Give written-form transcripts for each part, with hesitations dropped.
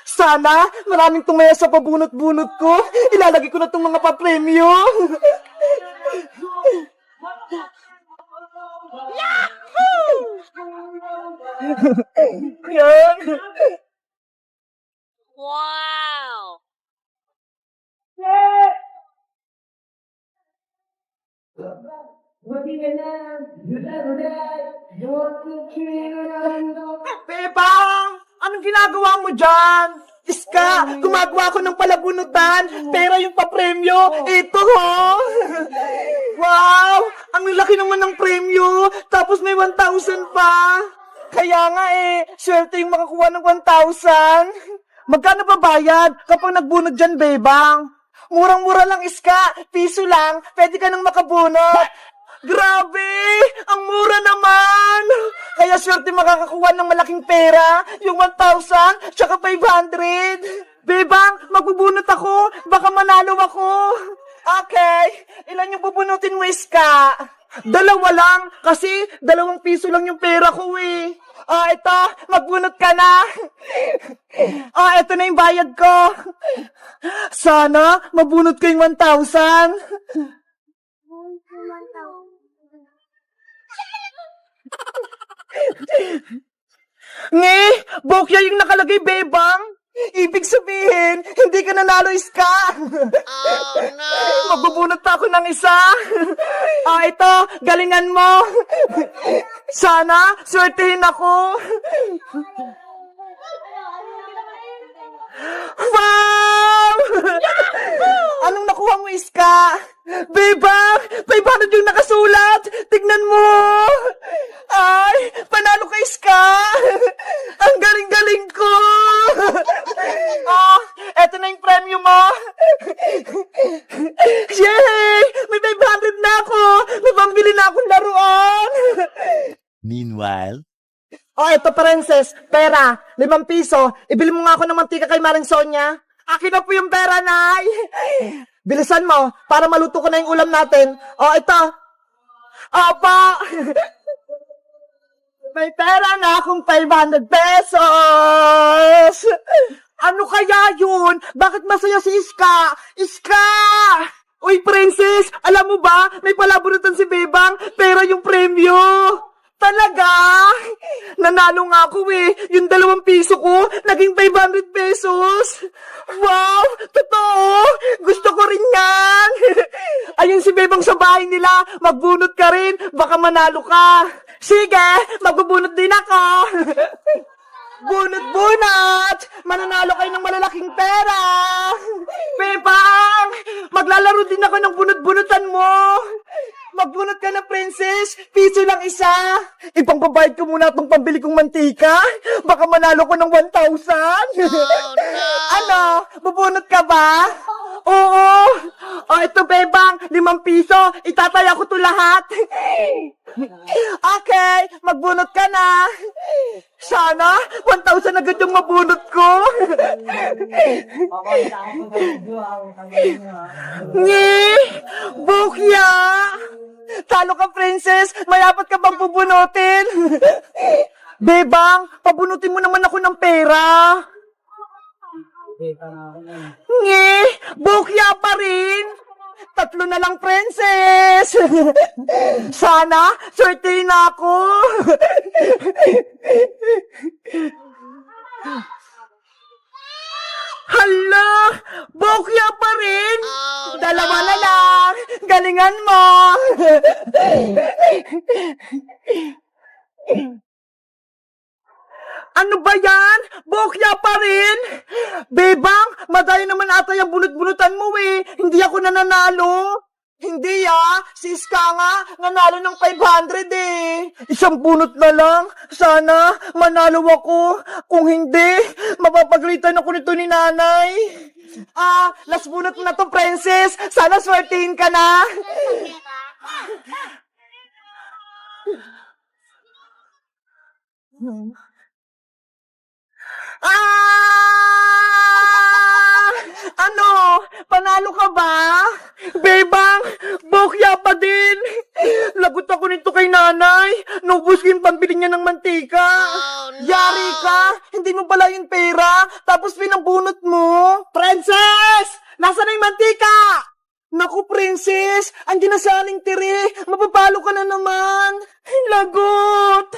Sana maraming tumaya sa pabunot-bunot ko. Ilalagay ko na itong mga papremyo. Yan. Wow! Bebang! Anong ginagawa mo dyan? Iska, gumagawa ko ng palabunutan, pero yung papremyo, ito ho! Wow! Ang laki naman ng premyo, tapos may 1,000 pa! Kaya nga swerte yung makakuha ng 1,000. Magkano ba bayad kapag nagbunot dyan, Bebang? Murang-mura lang, Iska, piso lang, pwede ka nang makabunot. Grabe! Ang mura naman! Kaya swerte makakakuha ng malaking pera, yung 1,000, tsaka 500. Bebang, magbubunot ako, baka manalo ako. Okay, ilan yung bubunutin mo, Iska? 2 lang, kasi 2 piso lang yung pera ko ito, magbunot ka na. Ito na yung bayad ko. Sana, mabunot ko yung 1,000. Nge, bokya yung nakalagay, Bebang. Ibig sabihin, hindi ka nanalo, Iska. Oh no! Magbubunot pa ako ng isa. Ito, galingan mo. Sana, swertehin ako. Wow! Anong nakuha mo, Iska? Bebang, 500 yung nakasulat. Tignan mo. Ay, panalo ka, Iska. Ang galing-galing ko. Eto na yung premyo mo. Yay! May 500 na ako. May pambili na akong laruan. Meanwhile, Ito, princess. Pera. 5 piso. Ibili mo nga ako ng mantika kay Maring Sonia. Akin na po yung pera, Nay. Bilisan mo, para maluto ko na yung ulam natin. Ito. Opo. May pera na akong 500 pesos. Ano kaya yun? Bakit masaya si Iska? Iska! Uy, princess, alam mo ba, may palabunutan si Bebang, pera yung premyo. Talaga? Nanalo nga ako Yung 2 piso ko, naging 500 pesos. Wow! Totoo! Gusto ko rin yan! Ayun si Bebang sa bahay nila, magbunot ka rin, baka manalo ka. Sige, magbubunot din ako. Bunot-bunot! Mananalo kayo ng malalaking pera! Bebang! Maglalaro din ako ng bunot-bunutan mo! Magbunot ka na, princess! Piso lang isa! Ipangbabayad ko muna itong pambili kong mantika! Baka manalo ko ng 1,000! Ano? Bubunot ka ba? Oo! Ito, Bebang! 5 piso! Itataya ko to lahat! Okay! Magbunot ka na! Sana, 1,000 agad yung mabunot ko. Nge! Bukya! Talo ka, princess! Mayapat ka bang pubunutin? Bebang, pabunutin mo naman ako ng pera. Nge! Bukya pa rin! 3 na lang, princess! Sana, swertehin na ako! Hala! Bokya pa rin! 2 na lang! Galingan mo! Ano ba yan? Bokya pa rin? Bebang, madaya naman ata yung bunot-bunutan mo Hindi ako nananalo. Hindi si Iska nga, nanalo ng 500 Isang bunot na lang. Sana, manalo ako. Kung hindi, mapapagalitan ako nito ni nanay. Last bunot na to, princess. Sana swertihin ka na. Ano? Panalo ka ba? Bebang, bokya pa din. Lagot ako nito kay kay nanay. Naubos ko yung pambili niya ng mantika. Oh, no. Yari ka! Hindi mo pala yung pera, tapos pinambunot mo. Princess! Nasaan na yung mantika? Naku, Princess! Andiyan na sa aling tiri. Mapapalo ka na naman. Lagot!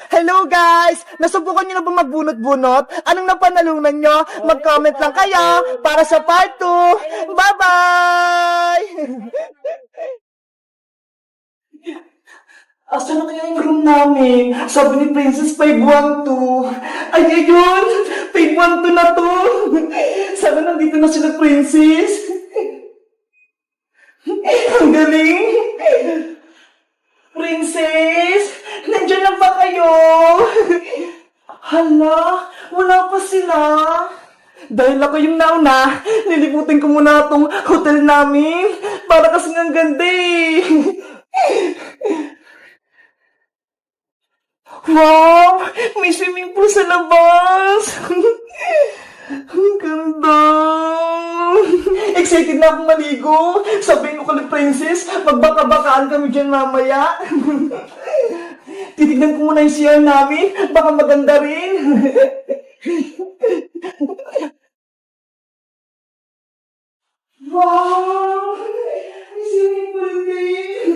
Hello guys! Nasubukan niyo na ba magbunot-bunot? Anong napanalunan niyo? Mag-comment lang kayo para sa part 2. Bye-bye! Asa na kaya yung room namin? Sabi ni Princess 512. Ay, ayun! 512 na to! Sabi nandito na sila, Princess. Ang galing! Princess! Nandiyan na ba kayo? Hala, wala pa sila. Dahil ako yung nauna, nilibutin ko muna itong hotel namin. Para kasing ang ganda eh. Wow! May swimming pool sa labas! Ang ganda! Excited na akong maligo! Sabihin ko kay Princess, magbaka-bakaan kami dyan mamaya. Titignan ko muna yung CR namin, baka maganda rin. Wow! May swimming pool din!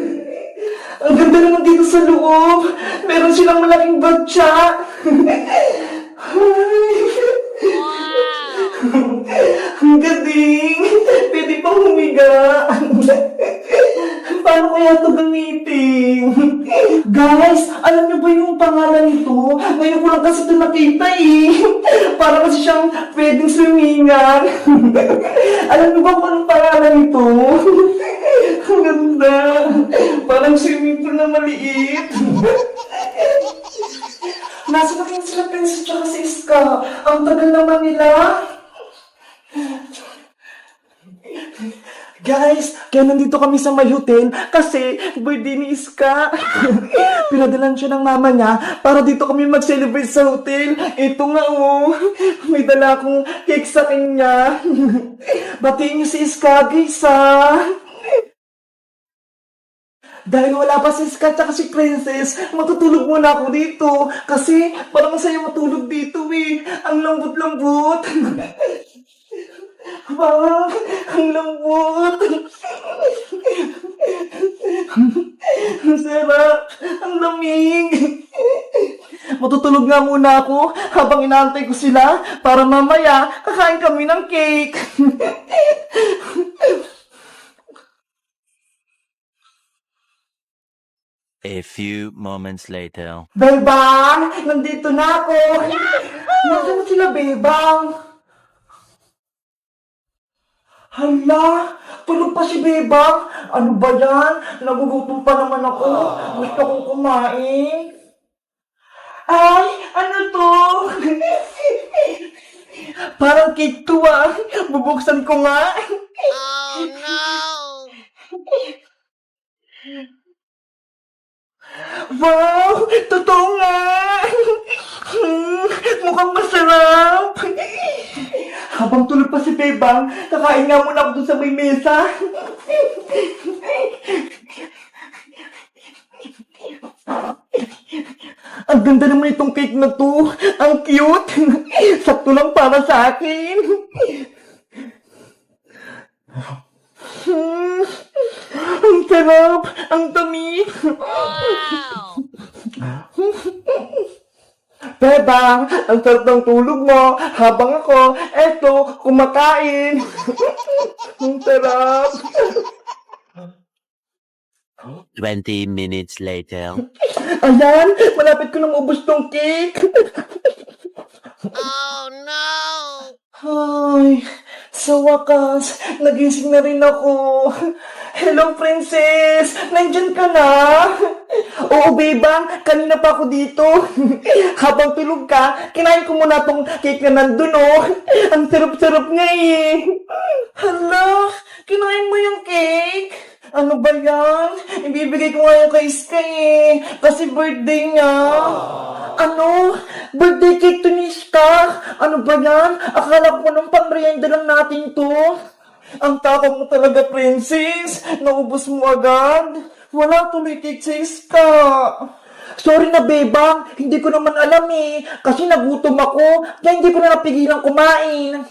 Ang ganda naman dito sa loob. Meron silang malaking batya. Ang galing. Pwede pang humiga. Paano kaya ito gamitin? Guys, alam niyo ba yung pangalan nito? Ngayon ko lang kasi ito nakita eh. Para kasi siyang pwedeng swimingan. Alam niyo ba kung anong pangalan nito? Ang ganda. Parang swimming pool na maliit. Nasa na kayo sila Princess tsaka si Iska. Ang tagal naman nila. Guys, kaya nandito kami sa may hotel kasi birthday ni Iska. Pinadalan siya ng mama niya para dito kami mag-celebrate sa hotel. Ito nga oh, may dala akong cake sa kanya. Batiin niyo si Iska, guys ah. Dahil wala pa si Iska at si Princess, matutulog muna ako dito. Kasi parang masaya matulog dito eh. Ang lambot-lambot. Wow, ang lambot. Ang sarap. Ang lamig. Matutulog nga muna ako habang inaantay ko sila para mamaya kakain kami ng cake. A few moments later. Bebang! Nandito na ako! Nasaan na sila, Bebang? Hala! Tulog pa si Bebang! Ano ba yan? Nagugutom pa naman ako. Gusto kong kumain. Ay! Ano to? Parang cake to ah. Bubuksan ko nga. Oh, no. Wow! Totoo nga! Mukhang masarap! Habang tulog pa si Bebang, kakain nga muna ako dun sa may mesa. Ang ganda naman itong cake na to. Ang cute. Sakto lang para sa akin. Ang sarap. Ang dami. Wow. Bebang, ang sarap ng tulog mo. Habang ako, eto, kumakain. Ang sarap. 20 minutes later. Ayan, malapit ko nang ubos tong cake. Oh, no. Ay, sa wakas, nagising na rin ako. Hello, Princess! Nandyan ka na? Oo, Bebang, kanina pa ako dito. Habang tulog ka, kinain ko muna tong cake na nandun, oh. Ang sarap-sarap nga eh. Hala, kinain mo yung cake? Ano ba yan? Ibibigay ko nga yung kay Iska eh. Kasi birthday niya. Ano? Birthday cake to ni Iska? Ano ba yan? Akala ko nung pang-merienda lang natin to. Ang tapang mo talaga, Princess. Naubos mo agad. Wala tuloy cake sa Iska. Sorry na, Bebang. Hindi ko naman alam eh. Kasi nagutom ako. Kaya hindi ko na napigilan kumain.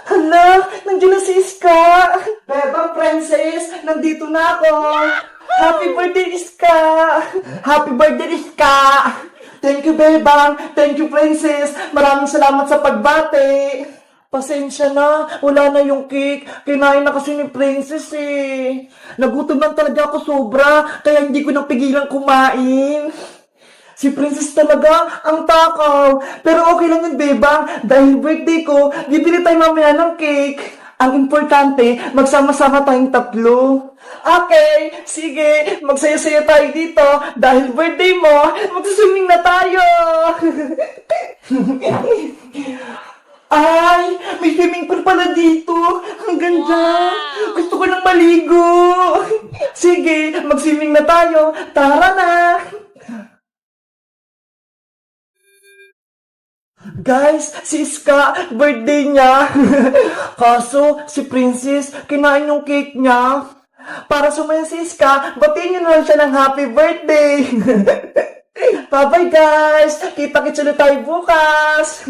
Hala, nandiyan na si Iska. Bebang Princess, nandito na ako. Happy birthday, Iska. Happy birthday, Iska. Thank you, Bebang. Thank you, Princess. Maraming salamat sa pagbate. Pasensya na, wala na yung cake. Kinain na kasi ni Princess eh. Nagutom lang talaga ako sobra, kaya hindi ko napigilan kumain. Si Princess talaga, ang takaw. Pero okay lang yun, Bebang. Dahil birthday ko, bibili tayo mamaya ng cake. Ang importante, magsama-sama tayong tatlo. Okay, sige, magsaya-saya tayo dito. Dahil birthday mo, magsaswimming na tayo. Ay, may swimming pool pala dito. Ang ganda. Gusto ko nang maligo. Sige, mag-swimming na tayo. Tara na. Guys, si Iska, birthday niya. Kaso, si Princess, kinain yung cake niya. Para sumaya si Iska, batiin niyo na lang siya ng happy birthday. Bye-bye guys. Kita-kits ulit tayo bukas.